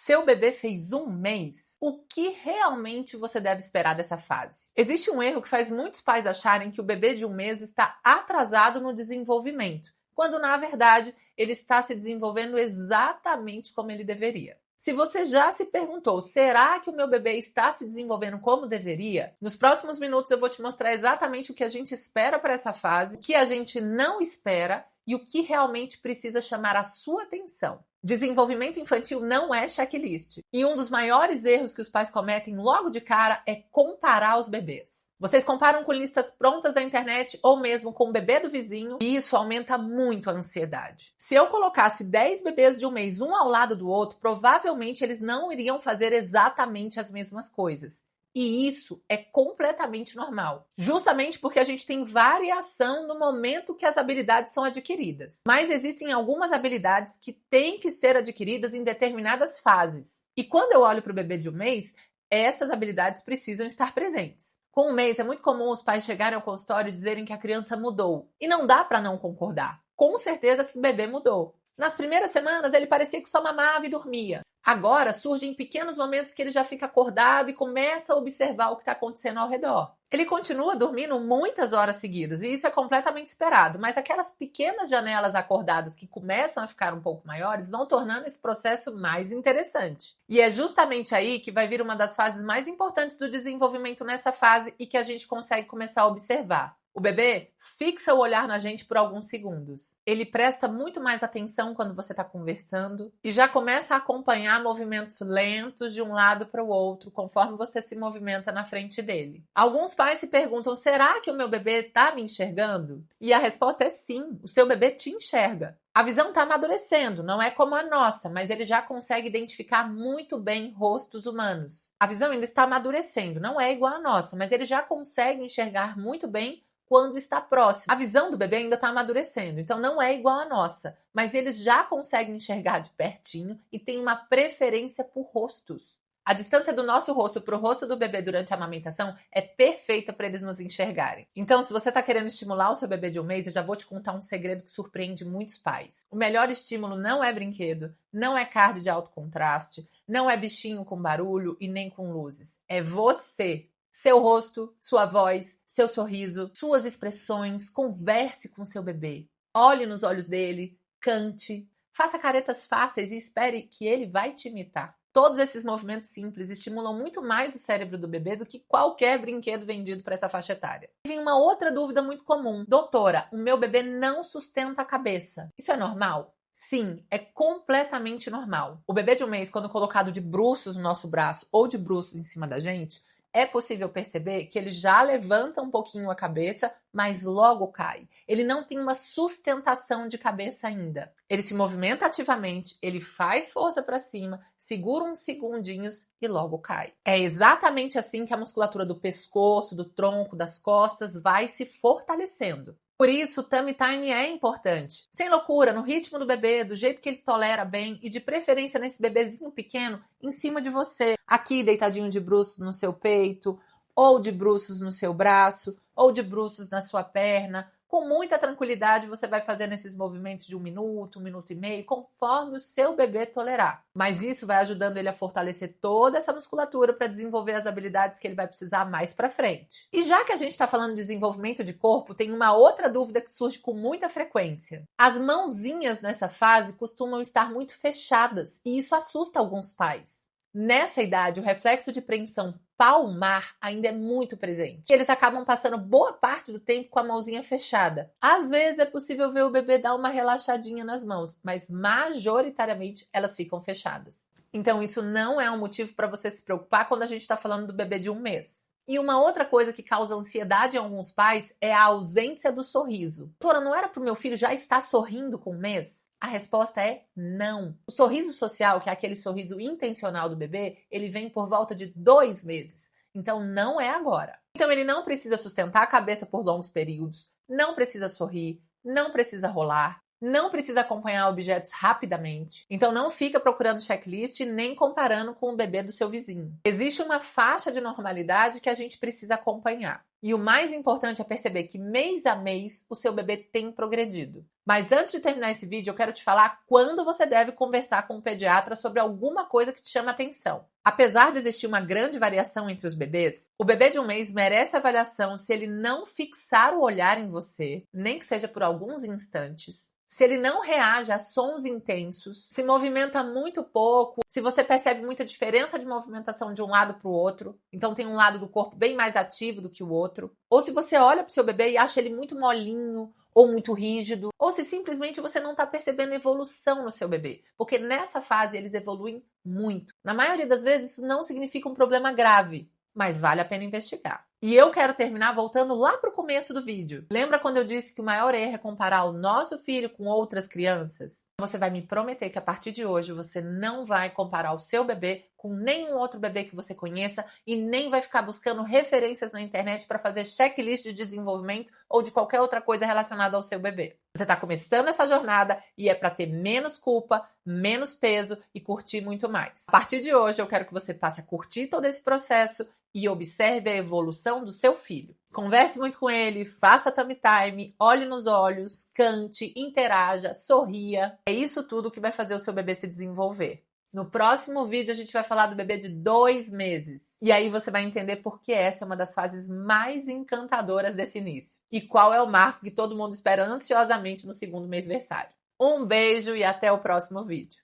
Seu bebê fez 1 mês? O que realmente você deve esperar dessa fase? Existe um erro que faz muitos pais acharem que o bebê de 1 mês está atrasado no desenvolvimento, quando na verdade ele está se desenvolvendo exatamente como ele deveria. Se você já se perguntou, será que o meu bebê está se desenvolvendo como deveria? Nos próximos minutos eu vou te mostrar exatamente o que a gente espera para essa fase, o que a gente não espera e o que realmente precisa chamar a sua atenção. Desenvolvimento infantil não é checklist. E um dos maiores erros que os pais cometem logo de cara é comparar os bebês. Vocês comparam com listas prontas da internet ou mesmo com o bebê do vizinho e isso aumenta muito a ansiedade. Se eu colocasse 10 bebês de 1 mês um ao lado do outro, provavelmente eles não iriam fazer exatamente as mesmas coisas. E isso é completamente normal, justamente porque a gente tem variação no momento que as habilidades são adquiridas. Mas existem algumas habilidades que têm que ser adquiridas em determinadas fases. E quando eu olho para o bebê de 1 mês, essas habilidades precisam estar presentes. Com 1 mês é muito comum os pais chegarem ao consultório e dizerem que a criança mudou. E não dá para não concordar. Com certeza esse bebê mudou. Nas primeiras semanas ele parecia que só mamava e dormia. Agora surgem pequenos momentos que ele já fica acordado e começa a observar o que está acontecendo ao redor. Ele continua dormindo muitas horas seguidas e isso é completamente esperado, mas aquelas pequenas janelas acordadas que começam a ficar um pouco maiores vão tornando esse processo mais interessante. E é justamente aí que vai vir uma das fases mais importantes do desenvolvimento nessa fase e que a gente consegue começar a observar. O bebê fixa o olhar na gente por alguns segundos. Ele presta muito mais atenção quando você está conversando e já começa a acompanhar movimentos lentos de um lado para o outro, conforme você se movimenta na frente dele. Alguns pais se perguntam, será que o meu bebê está me enxergando? E a resposta é sim, o seu bebê te enxerga. A visão está amadurecendo, não é como a nossa, mas ele já consegue identificar muito bem rostos humanos. A visão ainda está amadurecendo, não é igual à nossa, mas ele já consegue enxergar muito bem quando está próximo. A visão do bebê ainda está amadurecendo, então não é igual à nossa, mas eles já conseguem enxergar de pertinho e têm uma preferência por rostos. A distância do nosso rosto para o rosto do bebê durante a amamentação é perfeita para eles nos enxergarem. Então, se você está querendo estimular o seu bebê de 1 mês, eu já vou te contar um segredo que surpreende muitos pais. O melhor estímulo não é brinquedo, não é card de alto contraste, não é bichinho com barulho e nem com luzes. É você. Seu rosto, sua voz, seu sorriso, suas expressões, converse com seu bebê. Olhe nos olhos dele, cante, faça caretas fáceis e espere que ele vai te imitar. Todos esses movimentos simples estimulam muito mais o cérebro do bebê do que qualquer brinquedo vendido para essa faixa etária. E vem uma outra dúvida muito comum. Doutora, o meu bebê não sustenta a cabeça. Isso é normal? Sim, é completamente normal. O bebê de 1 mês, quando colocado de bruços no nosso braço ou de bruços em cima da gente, é possível perceber que ele já levanta um pouquinho a cabeça, mas logo cai. Ele não tem uma sustentação de cabeça ainda. Ele se movimenta ativamente, ele faz força para cima, segura uns segundinhos e logo cai. É exatamente assim que a musculatura do pescoço, do tronco, das costas vai se fortalecendo. Por isso, o tummy time é importante. Sem loucura, no ritmo do bebê, do jeito que ele tolera bem e de preferência nesse bebezinho pequeno em cima de você. Aqui, deitadinho de bruços no seu peito, ou de bruços no seu braço, ou de bruços na sua perna. Com muita tranquilidade, você vai fazendo esses movimentos de 1 minuto, 1 minuto e meio, conforme o seu bebê tolerar. Mas isso vai ajudando ele a fortalecer toda essa musculatura para desenvolver as habilidades que ele vai precisar mais para frente. E já que a gente está falando de desenvolvimento de corpo, tem uma outra dúvida que surge com muita frequência. As mãozinhas nessa fase costumam estar muito fechadas e isso assusta alguns pais. Nessa idade, o reflexo de preensão palmar ainda é muito presente. Eles acabam passando boa parte do tempo com a mãozinha fechada. Às vezes é possível ver o bebê dar uma relaxadinha nas mãos, mas majoritariamente elas ficam fechadas. Então isso não é um motivo para você se preocupar quando a gente está falando do bebê de 1 mês. E uma outra coisa que causa ansiedade em alguns pais é a ausência do sorriso. Doutora, não era para o meu filho já estar sorrindo com 1 mês? A resposta é não. O sorriso social, que é aquele sorriso intencional do bebê, ele vem por volta de 2 meses. Então não é agora. Então ele não precisa sustentar a cabeça por longos períodos, não precisa sorrir, não precisa rolar, não precisa acompanhar objetos rapidamente. Então não fica procurando checklist nem comparando com o bebê do seu vizinho. Existe uma faixa de normalidade que a gente precisa acompanhar. E o mais importante é perceber que mês a mês o seu bebê tem progredido. Mas antes de terminar esse vídeo, eu quero te falar quando você deve conversar com o pediatra sobre alguma coisa que te chama atenção. Apesar de existir uma grande variação entre os bebês, o bebê de um mês merece avaliação se ele não fixar o olhar em você, nem que seja por alguns instantes. Se ele não reage a sons intensos, se movimenta muito pouco, se você percebe muita diferença de movimentação de um lado para o outro, então tem um lado do corpo bem mais ativo do que o outro, ou se você olha para o seu bebê e acha ele muito molinho, ou muito rígido, ou se simplesmente você não está percebendo evolução no seu bebê, porque nessa fase eles evoluem muito. Na maioria das vezes isso não significa um problema grave, mas vale a pena investigar. E eu quero terminar voltando lá para o começo do vídeo. Lembra quando eu disse que o maior erro é comparar o nosso filho com outras crianças? Você vai me prometer que a partir de hoje você não vai comparar o seu bebê com nenhum outro bebê que você conheça e nem vai ficar buscando referências na internet para fazer checklist de desenvolvimento ou de qualquer outra coisa relacionada ao seu bebê. Você está começando essa jornada e é para ter menos culpa, menos peso e curtir muito mais. A partir de hoje eu quero que você passe a curtir todo esse processo e observe a evolução do seu filho. Converse muito com ele, faça tummy time, olhe nos olhos, cante, interaja, sorria. É isso tudo que vai fazer o seu bebê se desenvolver. No próximo vídeo a gente vai falar do bebê de 2 meses. E aí você vai entender por que essa é uma das fases mais encantadoras desse início. E qual é o marco que todo mundo espera ansiosamente no segundo mêsversário. Um beijo e até o próximo vídeo.